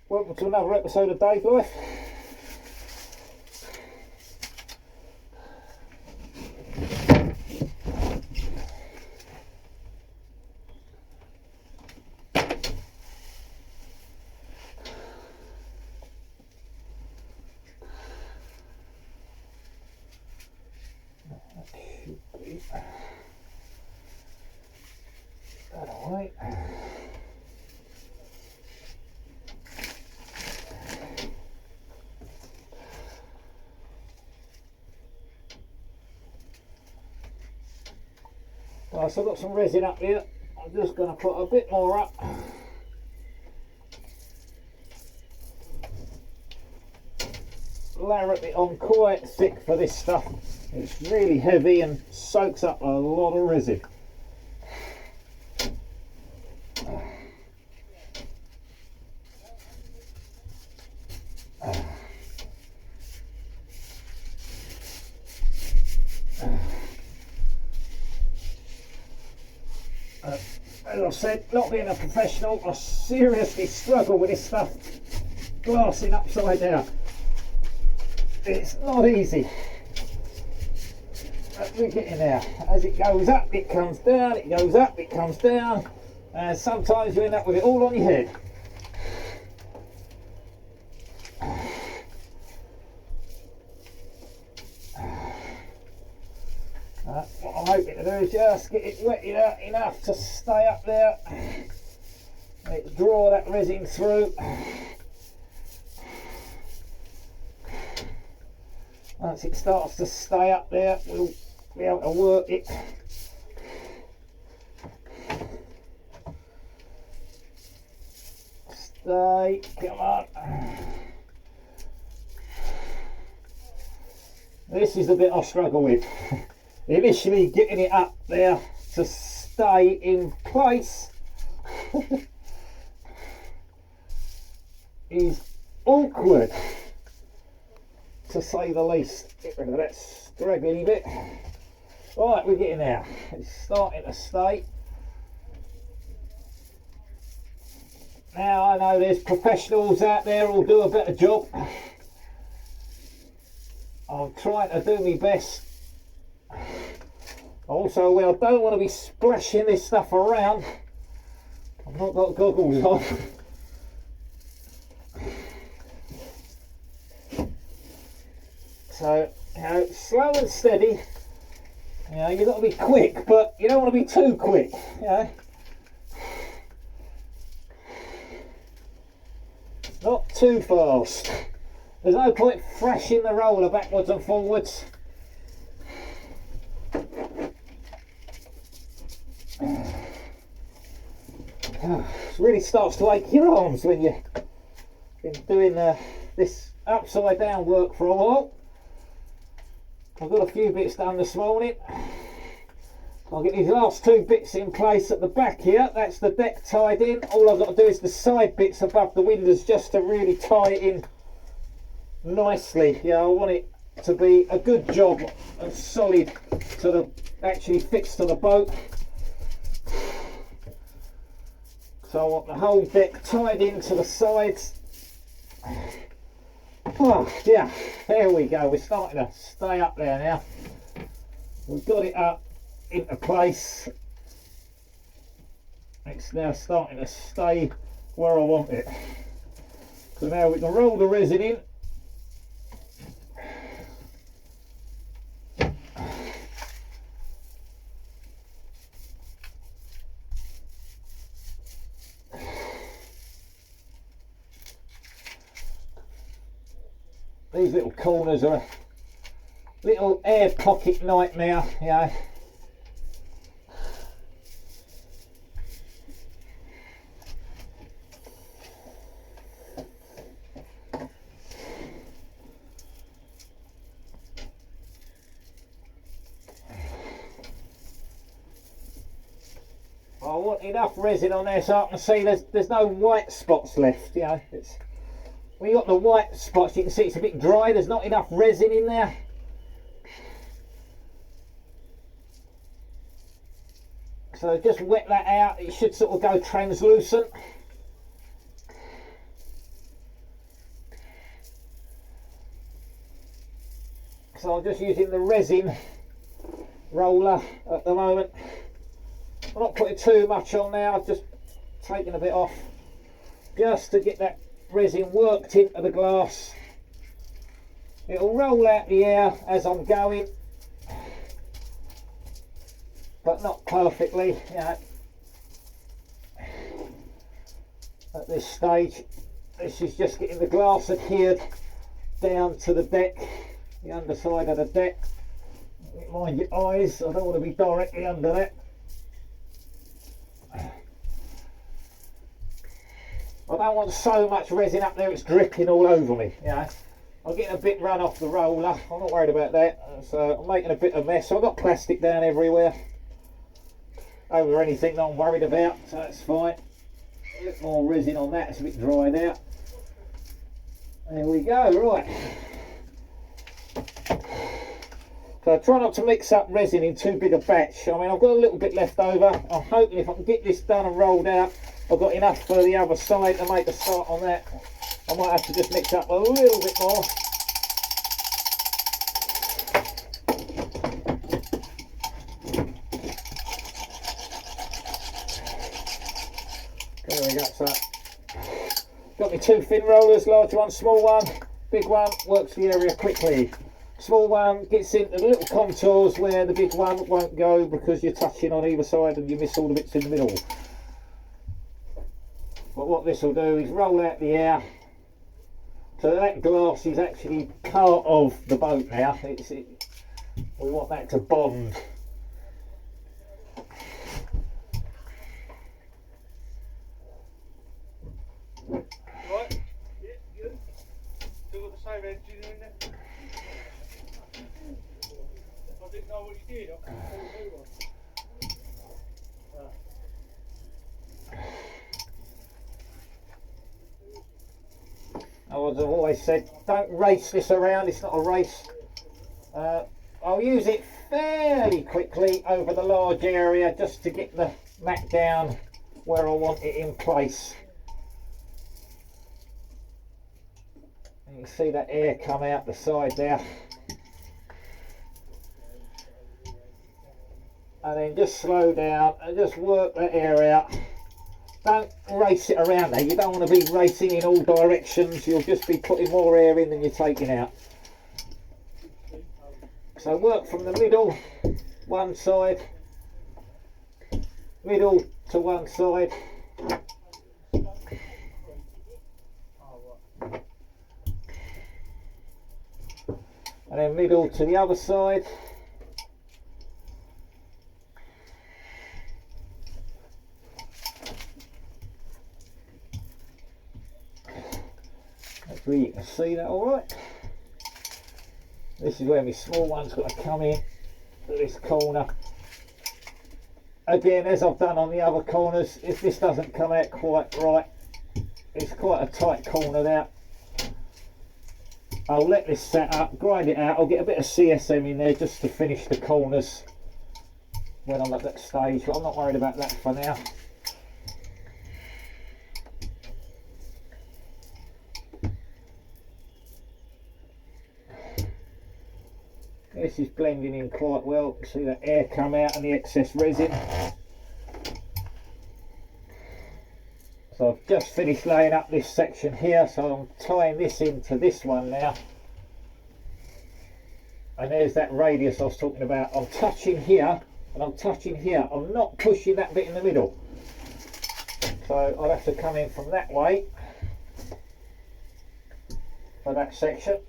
Welcome to another episode of Dave Life. That away. Right, so I've got some resin up here. I'm just going to put a bit more up. Layer it on quite thick for this stuff. It's really heavy and soaks up a lot of resin. As I said, not being a professional, I seriously struggle with this stuff, glassing upside down. It's not easy. But we're getting there. As it goes up, it comes down, it goes up, it comes down, and sometimes you end up with it all on your head. What I'm hoping to do is just get it wetted out enough to stay up there. Let's draw that resin through. Once it starts to stay up there, we'll be able to work it. Stay, come on. This is the bit I struggle with. Initially getting it up there to stay in place is awkward, to say the least. Get rid of that straggly bit. Right, we're getting there. It's starting to stay. Now I know there's professionals out there who'll do a better job. I'm trying to do my best. Also, when I don't want to be splashing this stuff around, I've not got goggles on. So, you know, slow and steady. You know, you've got to be quick, but you don't want to be too quick. You know, not too fast. There's no point thrashing the roller backwards and forwards. It really starts to ache your arms when you've been doing this upside down work for a while. I've got a few bits done this morning. I'll get these last two bits in place at the back here. That's the deck tied in. All I've got to do is the side bits above the windows just to really tie it in nicely. Yeah, I want it to be a good job and solid to the actually fixed to the boat. So I want the whole deck tied into the sides. Oh yeah, there we go. We're starting to stay up there now. We've got it up into place. It's now starting to stay where I want it. So now we can roll the resin in. These little corners are a little air pocket nightmare, you know. I want enough resin on there so I can see there's no white spots left, you know. When you've got the white spots, you can see it's a bit dry, there's not enough resin in there. So just wet that out, it should sort of go translucent. So I'm just using the resin roller at the moment. I'm not putting too much on now, I've just taken a bit off just to get that resin worked into the glass. It'll roll out the air as I'm going, but not perfectly, you know. At this stage, this is just getting the glass adhered down to the deck, the underside of the deck. Mind your eyes, I don't want to be directly under that. I don't want so much resin up there it's dripping all over me, you know. I'm getting a bit run off the roller, I'm not worried about that. So I'm making a bit of mess. I've got plastic down everywhere over anything that I'm worried about, so that's fine. A bit more resin on that, it's a bit dry now. There we go, right. So try not to mix up resin in too big a batch. I mean, I've got a little bit left over. I'm hoping if I can get this done and rolled out, I've got enough for the other side to make a start on that. I might have to just mix up a little bit more. There we go, so got me two thin rollers, large one, small one. Big one works the area quickly. Small one gets into the little contours where the big one won't go because you're touching on either side and you miss all the bits in the middle. But what this will do is roll out the air. So that glass is actually part of the boat now. We want that to bond. Right? Yeah, good. Still got the same engine in there? I didn't know what you did. I couldn't tell you who. As I've always said, don't race this around, it's not a race. I'll use it fairly quickly over the large area just to get the mat down where I want it in place. And you can see that air come out the side there. And then just slow down and just work that air out. Don't race it around there, you don't want to be racing in all directions, you'll just be putting more air in than you're taking out. So work from the middle, one side, middle to one side. And then middle to the other side. Hopefully you can see that alright. This is where my small one's got to come in to this corner. Again, as I've done on the other corners, if this doesn't come out quite right, it's quite a tight corner there. I'll let this set up, grind it out, I'll get a bit of CSM in there just to finish the corners when I'm at that stage, but I'm not worried about that for now. This is blending in quite well. See that air come out and the excess resin. So I've just finished laying up this section here, so I'm tying this into this one now. And there's that radius I was talking about. I'm touching here and I'm touching here. I'm not pushing that bit in the middle. So I'll have to come in from that way for that section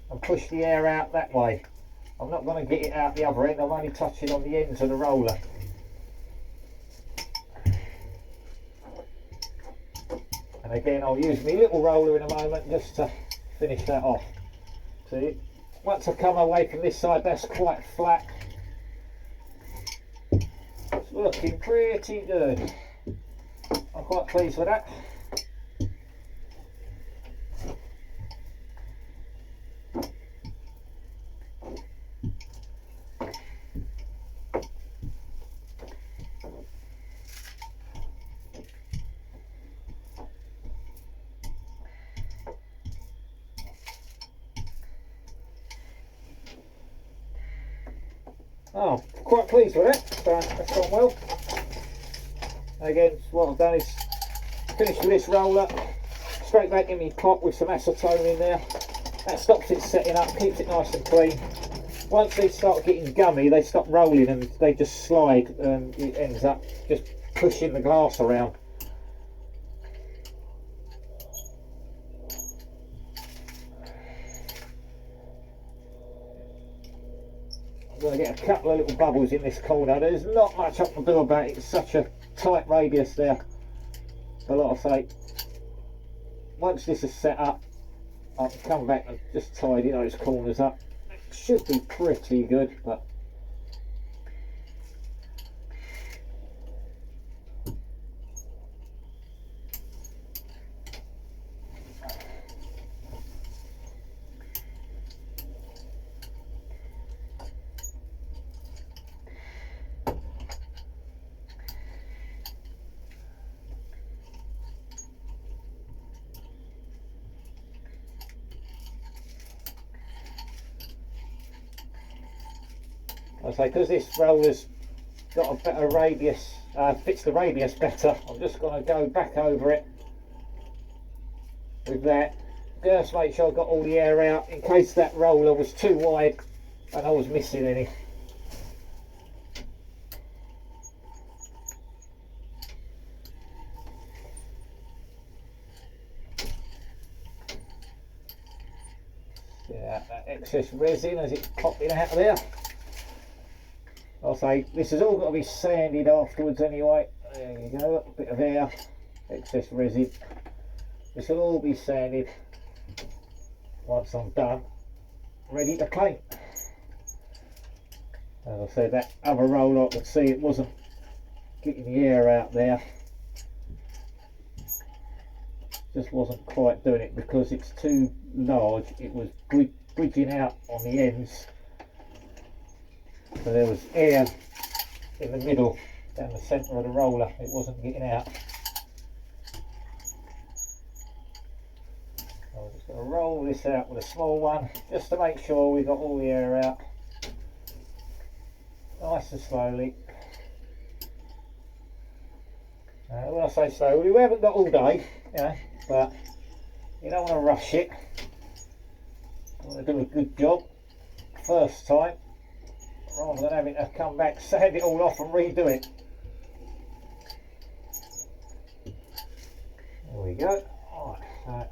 and push the air out that way. I'm not going to get it out the other end, I'm only touching on the ends of the roller. And again, I'll use my little roller in a moment just to finish that off. See, once I come away from this side, that's quite flat. It's looking pretty good. I'm quite pleased with that. Oh, quite pleased with it. So that's gone well. Again, what I've done is finished with this roller, straight back in my pot with some acetone in there. That stops it setting up, keeps it nice and clean. Once they start getting gummy, they stop rolling and they just slide, and it ends up just pushing the glass around. I'm going to get a couple of little bubbles in this corner. There's not much I can do about it. It's such a tight radius there. But like I say, once this is set up, I can come back and just tidy those corners up. It should be pretty good, but I say, because this roller's got a better radius, fits the radius better, I'm just going to go back over it with that. Just make sure I got all the air out in case that roller was too wide and I was missing any. Yeah, that excess resin as it's popping out of there. I'll say this has all got to be sanded afterwards anyway. There you go, a bit of air, excess resin. This will all be sanded once I'm done, ready to clean. As I said, that other roller I could see it wasn't getting the air out there. Just wasn't quite doing it because it's too large. It was bridging out on the ends. So there was air in the middle, down the centre of the roller. It wasn't getting out. So I'm just going to roll this out with a small one, just to make sure we got all the air out. Nice and slowly. When I say slowly, we haven't got all day, you know, but you don't want to rush it. You want to do a good job first time, rather than having to come back, sand it all off and redo it. There we go. Right,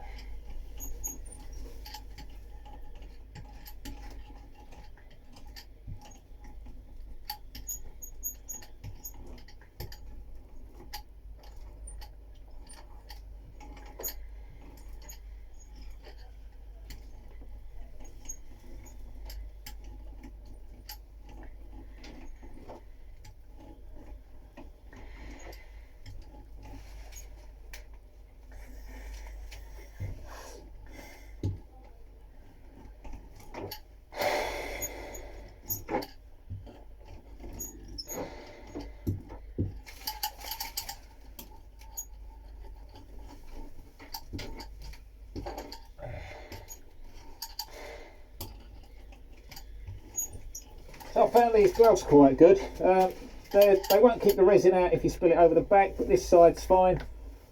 so I found these gloves quite good. They won't keep the resin out if you spill it over the back, but this side's fine.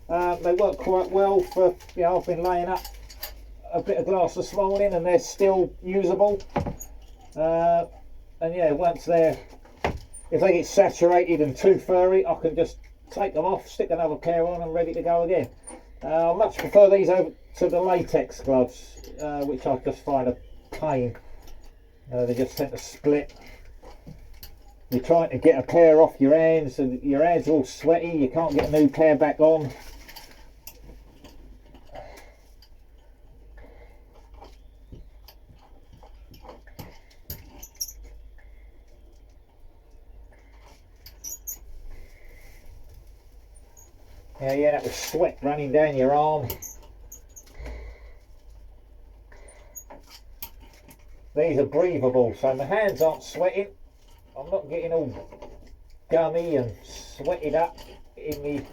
They work quite well for, you know, I've been laying up a bit of glass this morning and they're still usable. And yeah, once if they get saturated and too furry, I can just take them off, stick another pair on and ready to go again. I much prefer these over to the latex gloves, which I just find a pain. They just tend to split. You're trying to get a pair off your hands and your hands are all sweaty, you can't get a new pair back on. Yeah, that was sweat running down your arm. These are breathable, so my hands aren't sweating. I'm not getting all gummy and sweated up in the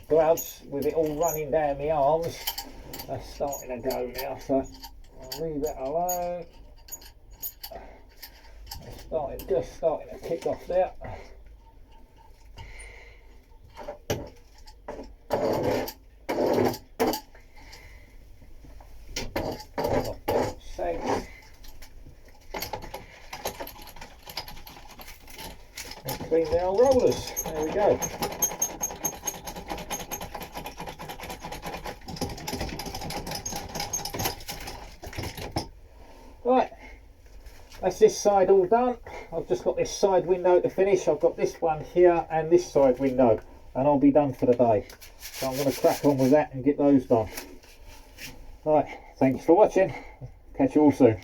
gloves with it all running down my arms. That's starting to go now, so I'll leave that alone. Let's just starting to kick off there. Sags. And clean the old rollers. There we go. Right, that's this side all done. I've just got this side window to finish. I've got this one here and this side window, and I'll be done for the day. So I'm going to crack on with that and get those done. Right, thanks for watching. Catch you all soon.